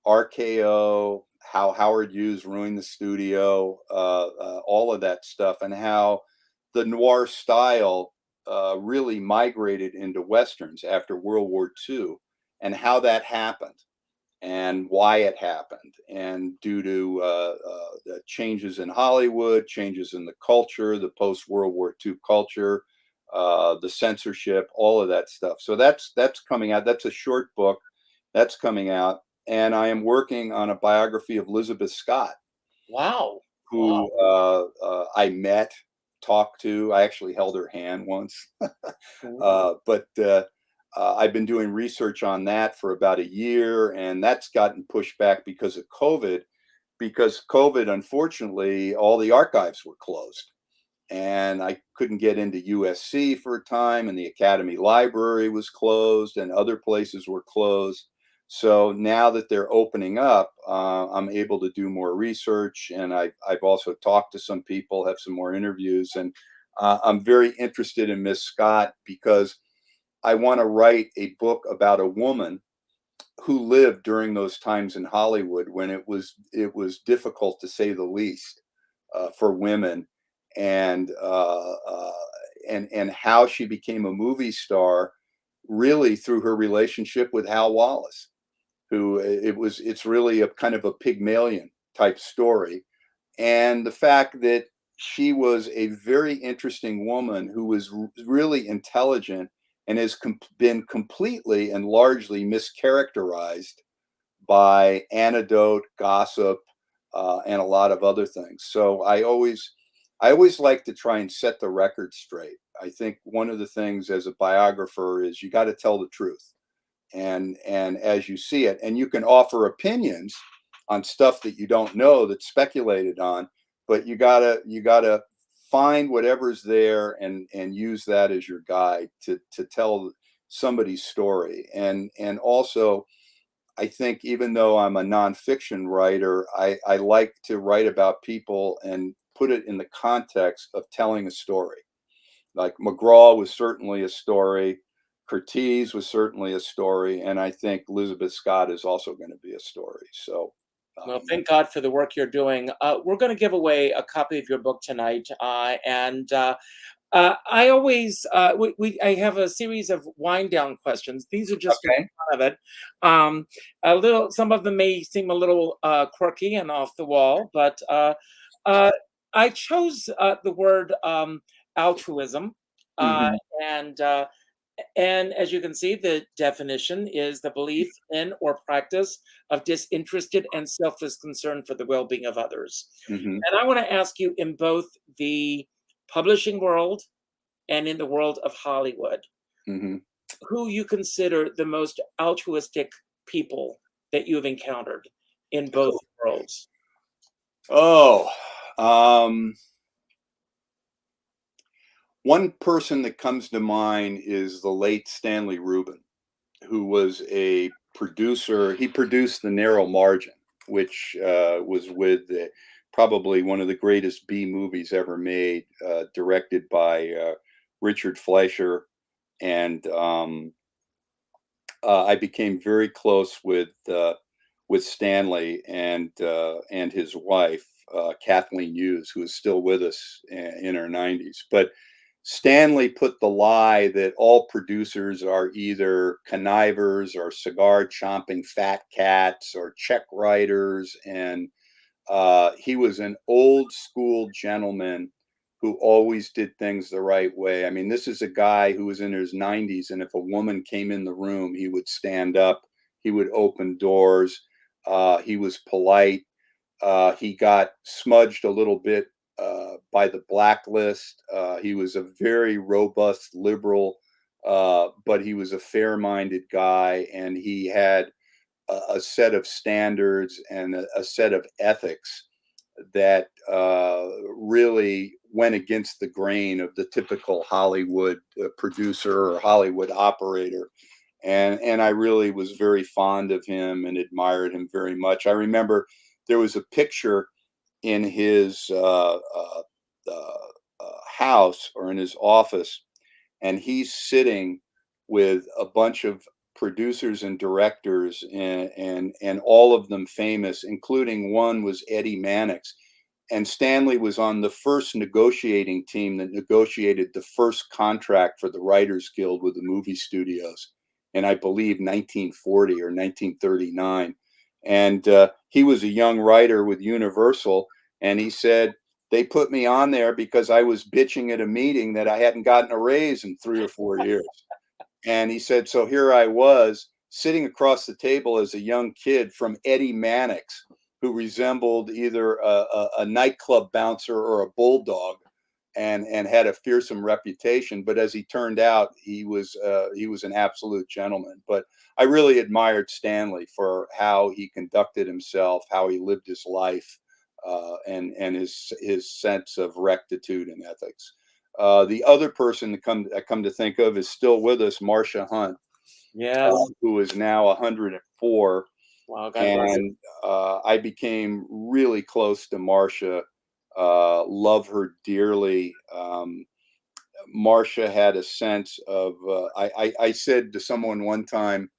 RKO, how Howard Hughes ruined the studio, all of that stuff, and how the noir style really migrated into westerns after World War II, and how that happened and why it happened, and due to the changes in Hollywood, changes in the culture, the post-World War II culture, the censorship, all of that stuff. So that's coming out. That's a short book that's coming out. And I am working on a biography of Elizabeth Scott. Wow. Who I met, talked to. I actually held her hand once. But I've been doing research on that for about a year, and that's gotten pushed back because of COVID. Because COVID, unfortunately, all the archives were closed, and I couldn't get into USC for a time, and the Academy Library was closed, and other places were closed. So now that they're opening up, I'm able to do more research, and I've also talked to some people, have some more interviews, and I'm very interested in Miss Scott because I want to write a book about a woman who lived during those times in Hollywood when it was difficult, to say the least, for women, and how she became a movie star, really through her relationship with Hal Wallace, who it's really a kind of a Pygmalion type story. And the fact that she was a very interesting woman who was really intelligent and has been completely and largely mischaracterized by anecdote, gossip, and a lot of other things. So I always like to try and set the record straight. I think one of the things as a biographer is you got to tell the truth, and as you see it, and you can offer opinions on stuff that you don't know, that's speculated on, but you gotta find whatever's there and use that as your guide to tell somebody's story. And also, I think even though I'm a nonfiction writer, I like to write about people and put it in the context of telling a story. Like McGraw was certainly a story, Curtiz was certainly a story, and I think Elizabeth Scott is also going to be a story. So, well, thank God for the work you're doing. We're going to give away a copy of your book tonight, and I always I have a series of wind down questions. These are just okay. of it. A little. Some of them may seem a little quirky and off the wall, but I chose the word altruism, Mhm. and and as you can see, the definition is the belief in or practice of disinterested and selfless concern for the well-being of others. Mhm. And I want to ask you, in both the publishing world and in the world of Hollywood, Mhm. who you consider the most altruistic people that you've encountered in both worlds? Oh, um, one person that comes to mind is the late Stanley Rubin, who was a producer. He produced The Narrow Margin, which was with probably one of the greatest B movies ever made, directed by Richard Fleischer. And I became very close with Stanley and his wife, Kathleen Hughes, who is still with us in her 90s. But Stanley put the lie that all producers are either connivers or cigar chomping fat cats or check writers. And he was an old school gentleman who always did things the right way. I mean, this is a guy who was in his 90s, and if a woman came in the room, he would stand up, he would open doors, he was polite. He got smudged a little bit by the blacklist. He was a very robust liberal, but he was a fair minded guy, and he had a set of standards and a set of ethics that really went against the grain of the typical Hollywood producer or Hollywood operator. And I really was very fond of him and admired him very much. I remember there was a picture in his house or in his office, and he's sitting with a bunch of producers and directors, and all of them famous, including one was Eddie Mannix. And Stanley was on the first negotiating team that negotiated the first contract for the Writers Guild with the movie studios in, I believe, 1940 or 1939. And he was a young writer with Universal, and he said, they put me on there because I was bitching at a meeting that I hadn't gotten a raise in 3 or 4 years. And he said, so here I was sitting across the table as a young kid from Eddie Mannix, who resembled either a nightclub bouncer or a bulldog, and had a fearsome reputation. But as he turned out, he was an absolute gentleman. But I really admired Stanley for how he conducted himself, how he lived his life, and his sense of rectitude and ethics. The other person that I come to think of is still with us, Marcia Hunt, Yes. who is now 104. Wow, God bless And I became really close to Marcia, love her dearly. Marcia had a sense of, I said to someone one time,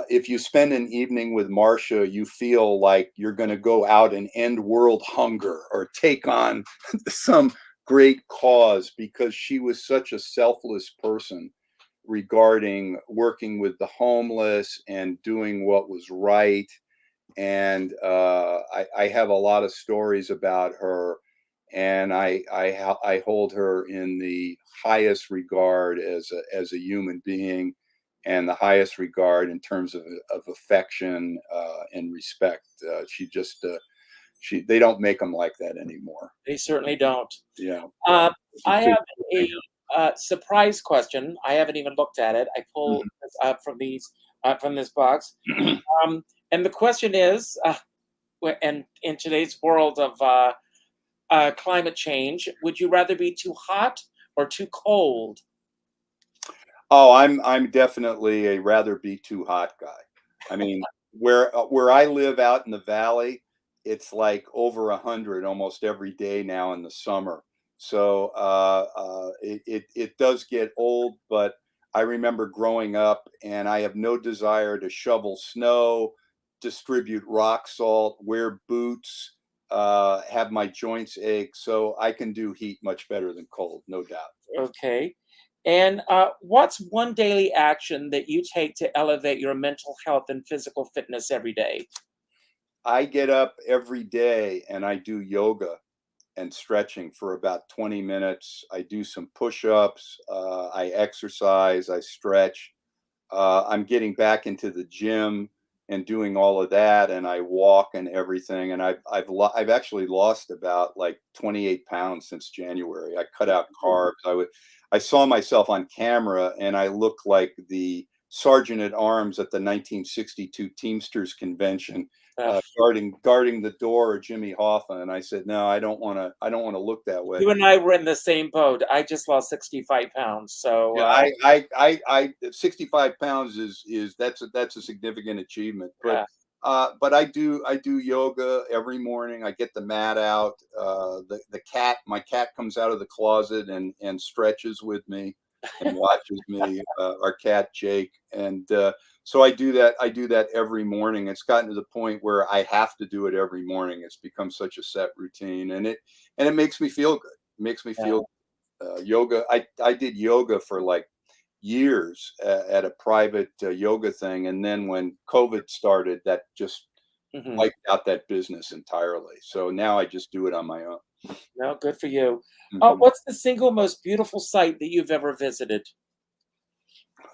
if you spend an evening with Marcia, you feel like you're going to go out and end world hunger or take on some great cause, because she was such a selfless person regarding working with the homeless and doing what was right. and I have a lot of stories about her, and I hold her in the highest regard as a human being, and the highest regard in terms of affection and respect. They don't make them like that anymore. They certainly don't. Yeah. I have a surprise question. I haven't even looked at it. I pulled this up from this box. And the question is, and in today's world of climate change, would you rather be too hot or too cold? Oh, I'm definitely a rather be too hot guy. I mean, where I live out in the valley, it's like over 100 almost every day now in the summer. So it does get old, but I remember growing up, and I have no desire to shovel snow, distribute rock salt, wear boots, have my joints ache. So I can do heat much better than cold, no doubt. Okay. And what's one daily action that you take to elevate your mental health and physical fitness every day? I get up every day and I do yoga and stretching for about 20 minutes. I do some push-ups, I exercise, I stretch. I'm getting back into the gym and doing all of that, and I walk and everything. And I've actually lost about like 28 pounds since January. I cut out carbs. I saw myself on camera, and I looked like the sergeant at arms at the 1962 Teamsters convention, guarding the door of Jimmy Hoffa. And I said, no, I don't want to look that way. You and I were in the same boat. I just lost 65 pounds. So yeah, I 65 pounds is that's a significant achievement. But I do yoga every morning. I get the mat out. My cat comes out of the closet and stretches with me and watches me. Our cat Jake, and so I do that every morning. It's gotten to the point where I have to do it every morning. It's become such a set routine, and it makes me feel good. It makes me feel yoga. I did yoga for like years at a private yoga thing, and then when COVID started, that just wiped out that business entirely. So now I just do it on my own. No, good for you. What's the single most beautiful site that you've ever visited?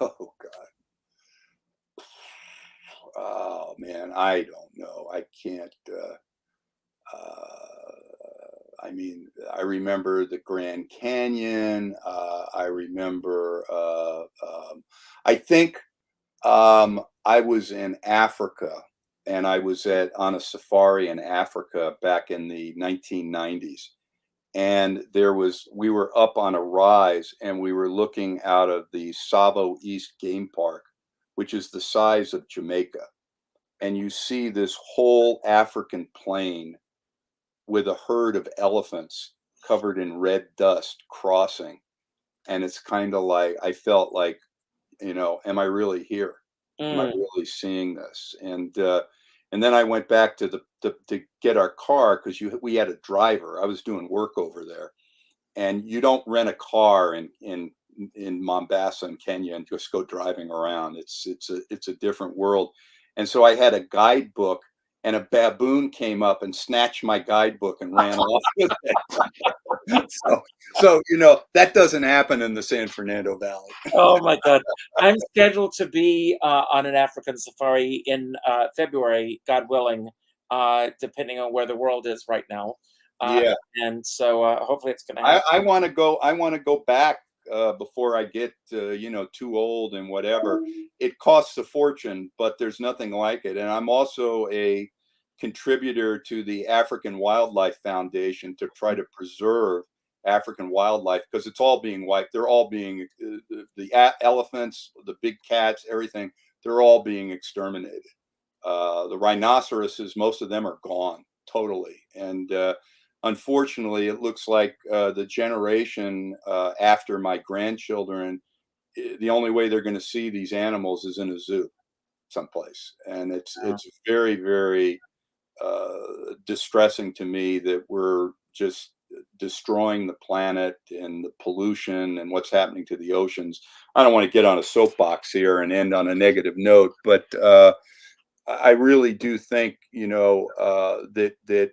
Oh God. Oh man, I don't know. I can't. I mean, I remember the Grand Canyon. I remember. I think I was in Africa, and I was on a safari in Africa back in the 1990s. And we were up on a rise, and we were looking out of the Savo East Game Park, which is the size of Jamaica. And you see this whole African plain with a herd of elephants covered in red dust crossing. And it's kind of like, I felt like, am I really here? Am I really seeing this? And then I went back to get our car, because we had a driver. I was doing work over there, and you don't rent a car in Mombasa in Kenya and just go driving around. It's a different world. And so I had a guidebook, and a baboon came up and snatched my guidebook and ran off with it. So that doesn't happen in the San Fernando Valley. Oh my God. I'm scheduled to be on an African safari in February, God willing, depending on where the world is right now. And so hopefully it's going to happen. I want to go back before I get too old and whatever. It costs a fortune, but there's nothing like it. And I'm also a contributor to the African Wildlife Foundation to try to preserve African wildlife, because it's all being wiped. They're all being the elephants, the big cats, everything. They're all being exterminated. The rhinoceroses, most of them are gone totally. And unfortunately, it looks like the generation after my grandchildren, the only way they're going to see these animals is in a zoo someplace. And it's very, very distressing to me that we're just destroying the planet and the pollution and what's happening to the oceans. I don't want to get on a soapbox here and end on a negative note, but I really do think, that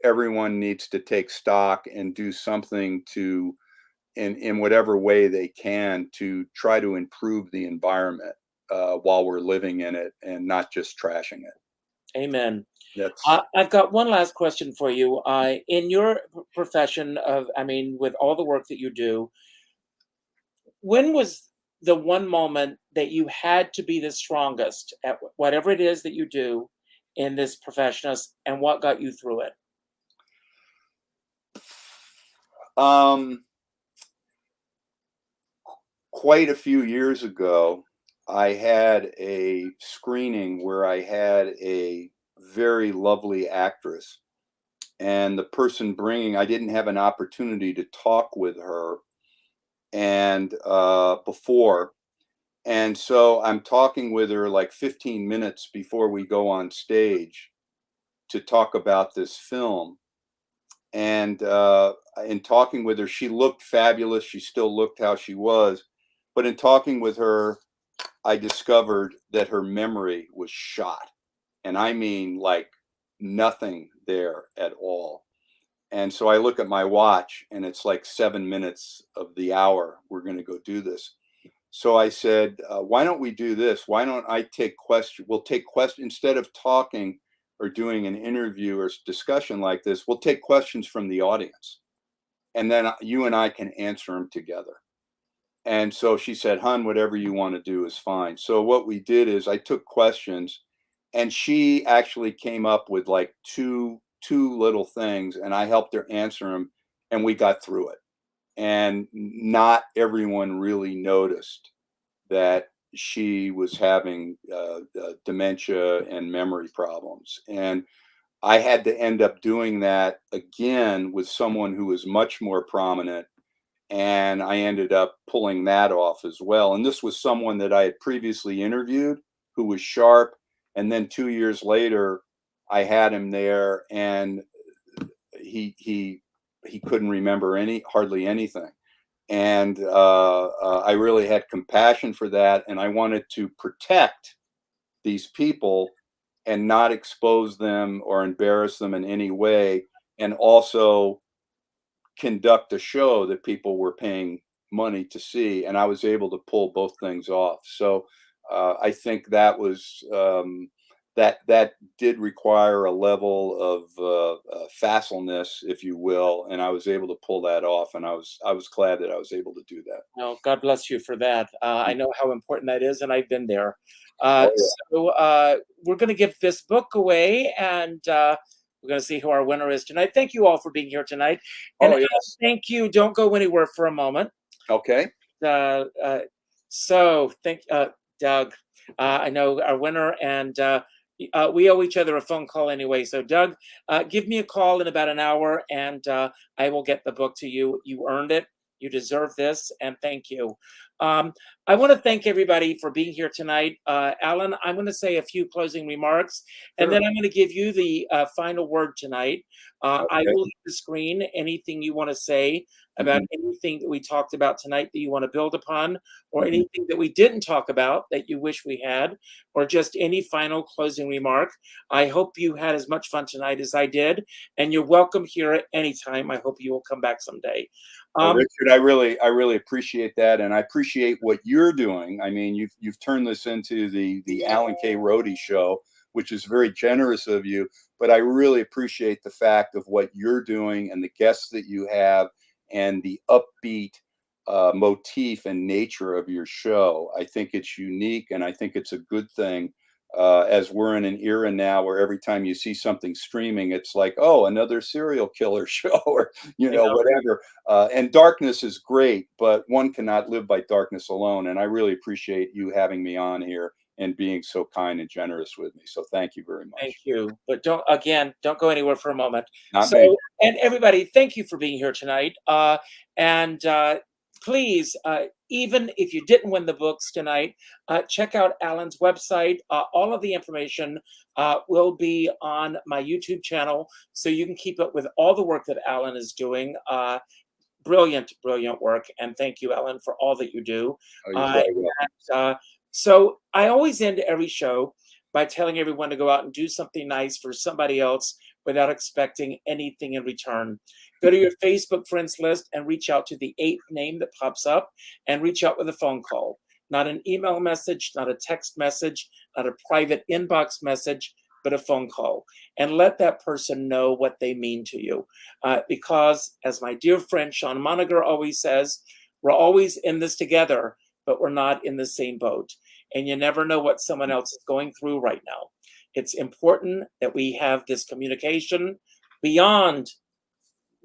everyone needs to take stock and do something to, in whatever way they can, to try to improve the environment while we're living in it, and not just trashing it. Amen. That's I've got one last question for you. In your profession with all the work that you do, when was the one moment that you had to be the strongest at whatever it is that you do in this profession, and what got you through it? Quite a few years ago, I had a screening where I had a very lovely actress, and the person bringing, I didn't have an opportunity to talk with her and before. And so I'm talking with her like 15 minutes before we go on stage to talk about this film. And in talking with her, she looked fabulous. She still looked how she was. But in talking with her, I discovered that her memory was shot. And I mean, like, nothing there at all. And so I look at my watch, and it's like 7 minutes of the hour. We're going to go do this. So I said, why don't we do this? Why don't I take questions? We'll take questions instead of talking or doing an interview or discussion like this. We'll take questions from the audience, and then you and I can answer them together. And so she said, "Hun, whatever you want to do is fine." So what we did is I took questions, and she actually came up with like two little things, and I helped her answer them, and we got through it. And not everyone really noticed that she was having dementia and memory problems. And I had to end up doing that again with someone who was much more prominent. And I ended up pulling that off as well. And this was someone that I had previously interviewed who was sharp. And then 2 years later, I had him there, and he couldn't remember hardly anything. And I really had compassion for that, and I wanted to protect these people and not expose them or embarrass them in any way, and also conduct a show that people were paying money to see. And I was able to pull both things off. So I think that was that did require a level of facilness, if you will, and I was able to pull that off. And I was glad that I was able to do that. No, God bless you for that. I know how important that is, and I've been there. Oh, yeah. So we're going to give this book away, and we're going to see who our winner is tonight. Thank you all for being here tonight. And Oh, yes. thank you. Don't go anywhere for a moment. Okay. So thank Doug. I know our winner, and we owe each other a phone call anyway. So Doug, give me a call in about an hour, and I will get the book to you. You earned it. You deserve this, and thank you. I want to thank everybody for being here tonight. Alan, I'm going to say a few closing remarks, and then I'm going to give you the final word tonight. I will leave the screen anything you want to say about anything that we talked about tonight that you want to build upon, or anything that we didn't talk about that you wish we had, or just any final closing remark. I hope you had as much fun tonight as I did, and you're welcome here at any time. I hope you will come back someday. Richard, I really appreciate that, and I appreciate what you're doing. I mean, you've turned this into the Alan K. Rohde show, which is very generous of you. But I really appreciate the fact of what you're doing and the guests that you have, and the upbeat motif and nature of your show. I think it's unique, and I think it's a good thing. As we're in an era now where every time you see something streaming, it's like, oh, another serial killer show, or whatever. And darkness is great, but one cannot live by darkness alone. And I really appreciate you having me on here and being so kind and generous with me. So thank you very much. Thank you. But don't go anywhere for a moment. Not me. And everybody, thank you for being here tonight. Please, even if you didn't win the books tonight, check out Alan's website. All of the information will be on my YouTube channel, so you can keep up with all the work that Alan is doing. Brilliant work. And thank you, Alan, for all that you do. Oh, you're very welcome. So I always end every show by telling everyone to go out and do something nice for somebody else without expecting anything in return. Go to your Facebook friends list and reach out to the 8th name that pops up, and reach out with a phone call. Not an email message, not a text message, not a private inbox message, but a phone call. And let that person know what they mean to you. Because, as my dear friend Sean Monagher always says, we're always in this together, but we're not in the same boat. And you never know what someone else is going through right now. It's important that we have this communication beyond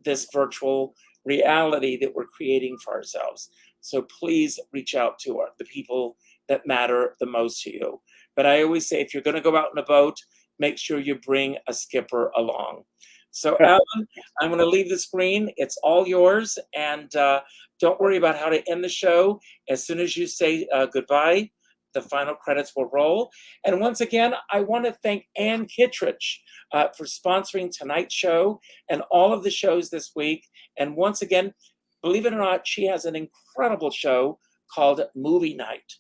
this virtual reality that we're creating for ourselves. So please reach out to the people that matter the most to you. But I always say, if you're going to go out in a boat, make sure you bring a skipper along. So Alan, I'm going to leave the screen. It's all yours. And don't worry about how to end the show. As soon as you say goodbye, the final credits will roll. And once again, I want to thank Ann Kittredge for sponsoring tonight's show and all of the shows this week. And once again, believe it or not, she has an incredible show called Movie Night,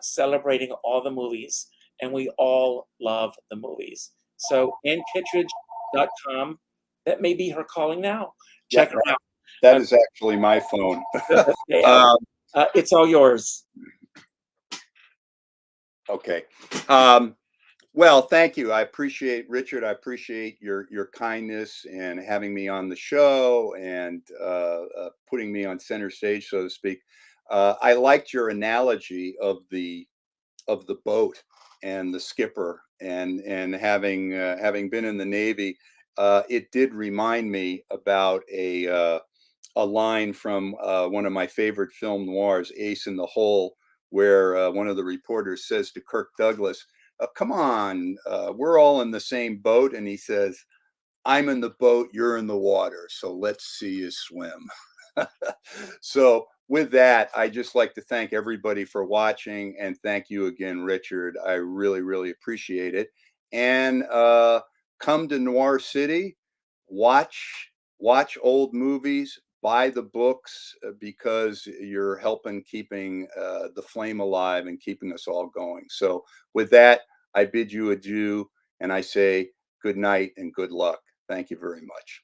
celebrating all the movies. And we all love the movies. So AnnKittredge.com, that may be her calling now. Check her out. That is actually my phone. It's all yours. Okay. Well, thank you. I appreciate, Richard, I appreciate your kindness and having me on the show and putting me on center stage, so to speak. I liked your analogy of the boat and the skipper, and having been in the Navy, it did remind me about a line from one of my favorite film noirs, Ace in the Hole, where one of the reporters says to Kirk Douglas, come on, we're all in the same boat. And he says, I'm in the boat, you're in the water, so let's see you swim. So with that, I just like to thank everybody for watching, and thank you again, Richard. I really, really appreciate it. And come to Noir City, watch old movies, buy the books, because you're helping keeping the flame alive and keeping us all going. So with that, I bid you adieu, and I say good night and good luck. Thank you very much.